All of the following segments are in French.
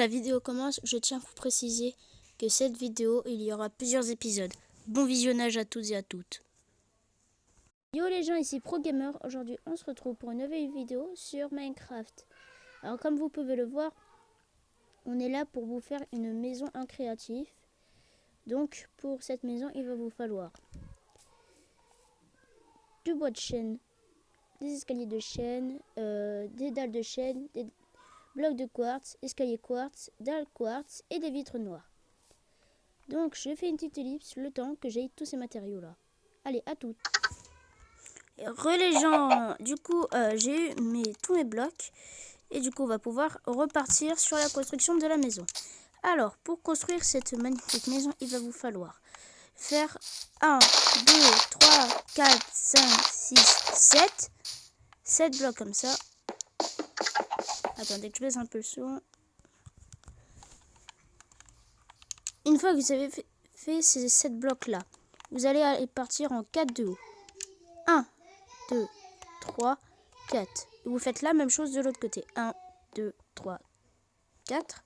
la vidéo commence, je tiens à vous préciser que cette vidéo, il y aura plusieurs épisodes. Bon visionnage à toutes et à toutes. Yo les gens, ici ProGamer. Aujourd'hui, on se retrouve pour une nouvelle vidéo sur Minecraft. Alors comme vous pouvez le voir, on est là pour vous faire une maison en créatif. Donc pour cette maison, il va vous falloir du bois de chêne, des escaliers de chêne, des dalles de chêne, des blocs de quartz, escaliers quartz, dalles quartz et des vitres noires. Donc je fais une petite ellipse le temps que j'ai tous ces matériaux là. Allez, à toutes. Les gens, du coup j'ai eu tous mes blocs et du coup on va pouvoir repartir sur la construction de la maison. Alors pour construire cette magnifique maison, il va vous falloir faire 1, 2, 3, 4, 5, 6, 7 blocs comme ça. Attendez que je baisse un peu le son. Une fois que vous avez fait ces 7 blocs là, vous allez partir en 4 de haut. 1, 2, 3, 4. Et vous faites la même chose de l'autre côté. 1, 2, 3, 4.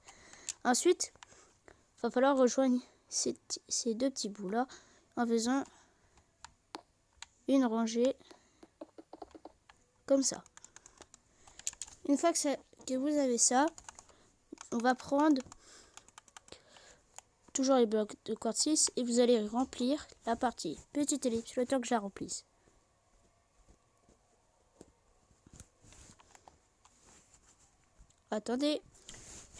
Ensuite, il va falloir rejoindre ces deux petits bouts là en faisant une rangée comme ça. Une fois que vous avez ça, on va prendre toujours les blocs de quartz 6 et vous allez remplir la partie. Petite ellipse, le temps que je la remplisse. Attendez.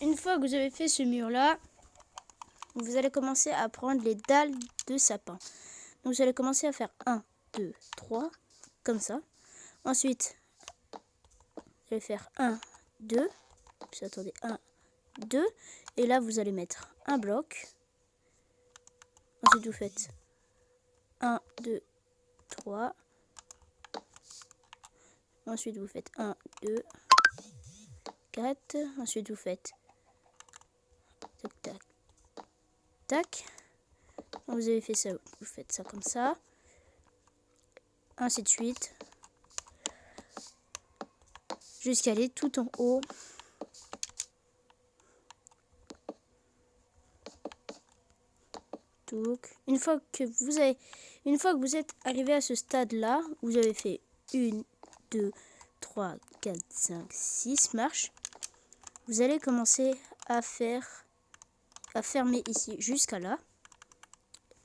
Une fois que vous avez fait ce mur là, vous allez commencer à prendre les dalles de sapin. Donc vous allez commencer à faire 1, 2, 3, comme ça. Ensuite, vous allez faire 1, 2. Puis attendez, 1, 2. Et là, vous allez mettre un bloc. Ensuite, vous faites 1, 2, 3. Ensuite, vous faites 1, 2, 4. Ensuite, vous faites tac, tac, tac. Quand vous avez fait ça, vous faites ça comme ça. Ainsi de suite. Jusqu'à aller tout en haut. Donc, une fois que vous êtes arrivé à ce stade-là, vous avez fait 1, 2, 3, 4, 5, 6 marches. Vous allez commencer à fermer ici jusqu'à là.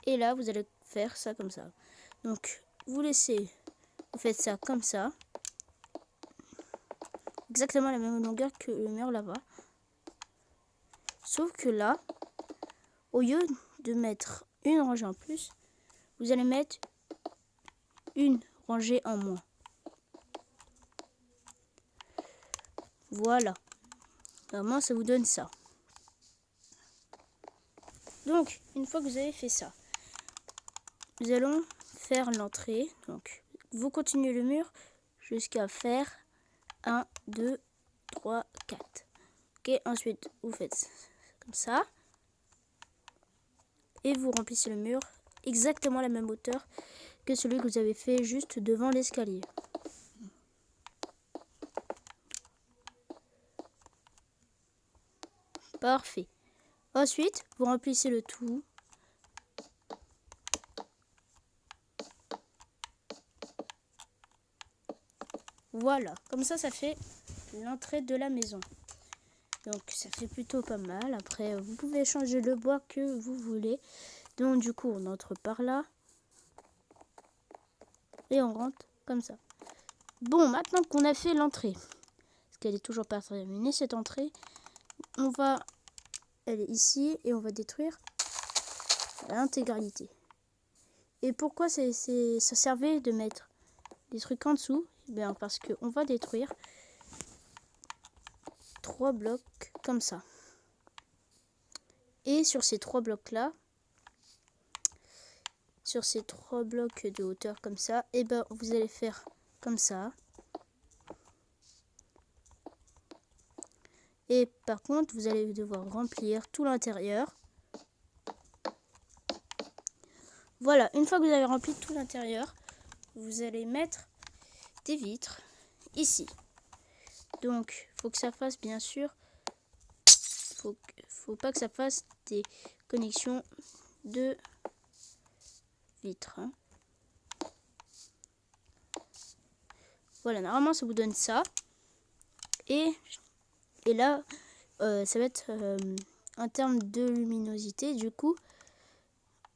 Et là, vous allez faire ça comme ça. Donc, vous faites ça comme ça. Exactement la même longueur que le mur là-bas. Sauf que là, au lieu de mettre une rangée en plus, vous allez mettre une rangée en moins. Voilà. Vraiment, ça vous donne ça. Donc, une fois que vous avez fait ça, nous allons faire l'entrée. Donc, vous continuez le mur jusqu'à faire 1, 2, 3, 4. Ok, ensuite, vous faites comme ça. Et vous remplissez le mur exactement à la même hauteur que celui que vous avez fait juste devant l'escalier. Parfait. Ensuite, vous remplissez le tout. Voilà, comme ça fait l'entrée de la maison. Donc ça fait plutôt pas mal. Après, vous pouvez changer le bois que vous voulez. Donc du coup, on entre par là. Et on rentre comme ça. Bon, maintenant qu'on a fait l'entrée, parce qu'elle est toujours pas terminée cette entrée, elle est ici et on va détruire l'intégralité. Et pourquoi ça servait de mettre des trucs en dessous? Bien parce qu'on va détruire 3 blocs comme ça. Et sur ces 3 blocs là, sur ces 3 blocs de hauteur comme ça, et ben vous allez faire comme ça. Et par contre, vous allez devoir remplir tout l'intérieur. Voilà, une fois que vous avez rempli tout l'intérieur, vous allez mettre des vitres ici. Donc, il faut que ça fasse bien sûr, faut pas que ça fasse des connexions de vitres. Hein. Voilà, normalement ça vous donne ça. Et là, ça va être en termes de luminosité. Du coup,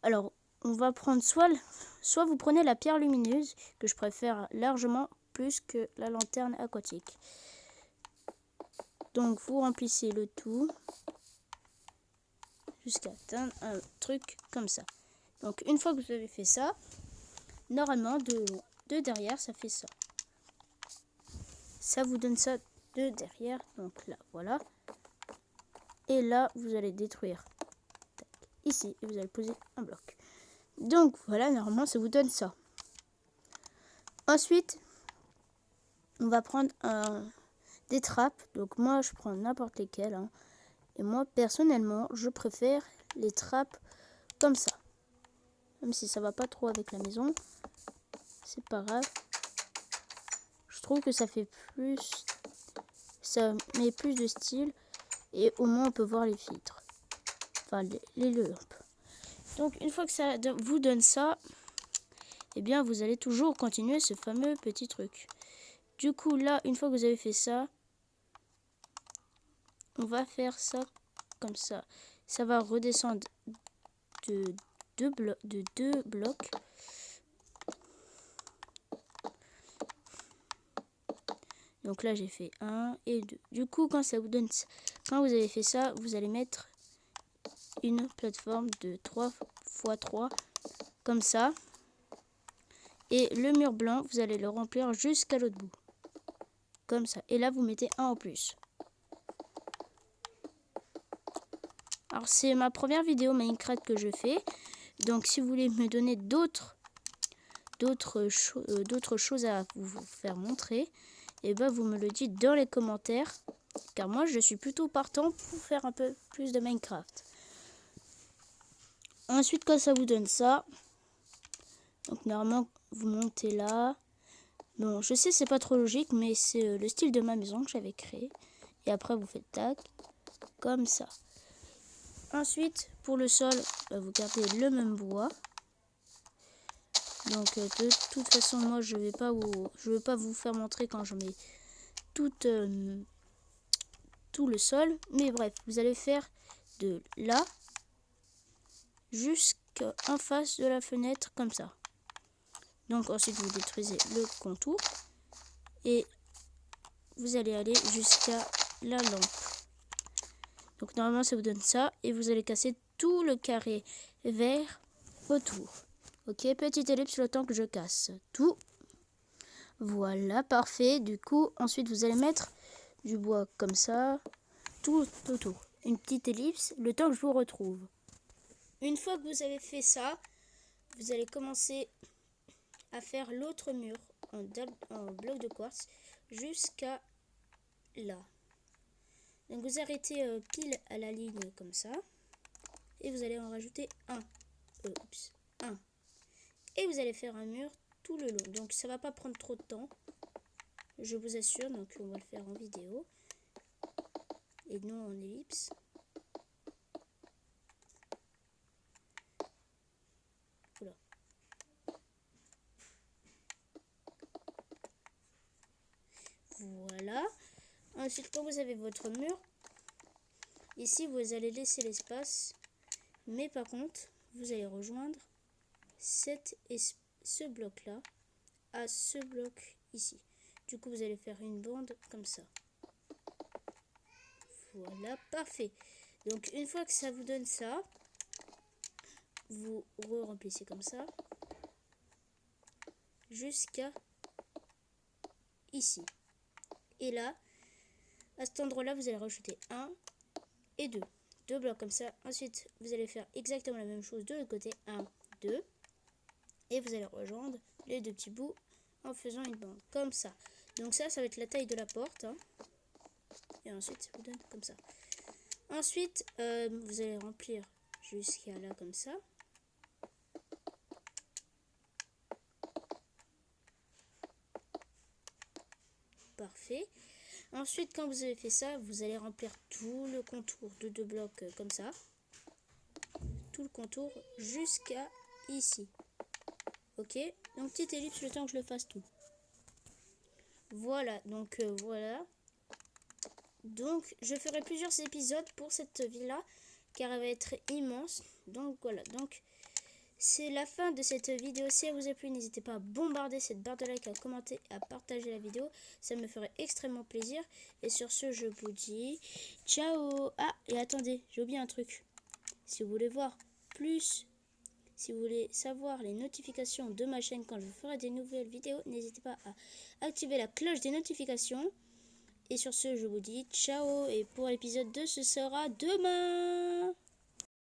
alors on va prendre soit vous prenez la pierre lumineuse, que je préfère largement plus que la lanterne aquatique. Donc vous remplissez le tout jusqu'à atteindre un truc comme ça. Donc une fois que vous avez fait ça, normalement de derrière ça fait ça. Ça vous donne ça de derrière. Donc là, voilà. Et là, vous allez détruire ici et vous allez poser un bloc. Donc voilà, normalement ça vous donne ça. Ensuite, on va prendre des trappes. Donc moi je prends n'importe lesquelles. Hein. Et moi personnellement, je préfère les trappes comme ça. Même si ça va pas trop avec la maison, c'est pas grave. Je trouve que ça fait plus, ça met plus de style et au moins on peut voir les filtres. Enfin les lampes. Donc une fois que ça vous donne ça, eh bien vous allez toujours continuer ce fameux petit truc. Du coup là, une fois que vous avez fait ça, on va faire ça comme ça. Ça va redescendre de deux blocs. Donc là j'ai fait 1 et 2. Du coup quand ça vous donne, quand vous avez fait ça, vous allez mettre une plateforme de 3 x 3 comme ça. Et le mur blanc, vous allez le remplir jusqu'à l'autre bout. Comme ça. Et là vous mettez un en plus. Alors c'est ma première vidéo Minecraft que je fais. Donc si vous voulez me donner d'autres choses à vous faire montrer, et ben vous me le dites dans les commentaires. Car moi je suis plutôt partant pour faire un peu plus de Minecraft. Ensuite quand ça vous donne ça, donc normalement vous montez là. Bon je sais c'est pas trop logique mais c'est le style de ma maison que j'avais créé. Et après vous faites tac, comme ça. Ensuite pour le sol, vous gardez le même bois. Donc de toute façon moi je vais pas vous faire montrer quand je mets tout le sol. Mais bref, vous allez faire de là jusqu'en face de la fenêtre comme ça. Donc ensuite vous détruisez le contour et vous allez aller jusqu'à la lampe. Donc normalement ça vous donne ça et vous allez casser tout le carré vert autour. Ok, petite ellipse le temps que je casse tout. Voilà, parfait. Du coup, ensuite vous allez mettre du bois comme ça, tout autour. Une petite ellipse, le temps que je vous retrouve. Une fois que vous avez fait ça, vous allez commencer à faire l'autre mur en bloc de quartz jusqu'à là. Donc vous arrêtez pile à la ligne comme ça. Et vous allez en rajouter un. Et vous allez faire un mur tout le long. Donc ça va pas prendre trop de temps. Je vous assure. Donc on va le faire en vidéo. Et non en ellipse. Voilà. Voilà. Ensuite quand vous avez votre mur, ici vous allez laisser l'espace. Mais par contre, vous allez rejoindre ce bloc là à ce bloc ici. Du coup vous allez faire une bande comme ça. Voilà, parfait. Donc une fois que ça vous donne ça, vous remplissez comme ça jusqu'à ici. Et là, à cet endroit là, vous allez rajouter 1 et 2. Deux blocs comme ça. Ensuite vous allez faire exactement la même chose de l'autre côté. 1, 2. Et vous allez rejoindre les deux petits bouts en faisant une bande comme ça. Donc ça va être la taille de la porte. Hein. Et ensuite ça vous donne comme ça. Ensuite vous allez remplir jusqu'à là comme ça. Parfait. Ensuite, quand vous avez fait ça, vous allez remplir tout le contour de 2 blocs comme ça. Tout le contour jusqu'à ici. Ok, donc petite ellipse le temps que je le fasse tout. Voilà, donc voilà. Donc je ferai plusieurs épisodes pour cette villa car elle va être immense. Donc voilà, donc c'est la fin de cette vidéo. Si elle vous a plu, n'hésitez pas à bombarder cette barre de like, à commenter, à partager la vidéo. Ça me ferait extrêmement plaisir. Et sur ce, je vous dis ciao. Ah, et attendez, j'ai oublié un truc. Si vous voulez voir plus, si vous voulez savoir les notifications de ma chaîne quand je ferai des nouvelles vidéos, n'hésitez pas à activer la cloche des notifications. Et sur ce, je vous dis ciao. Et pour l'épisode 2, ce sera demain.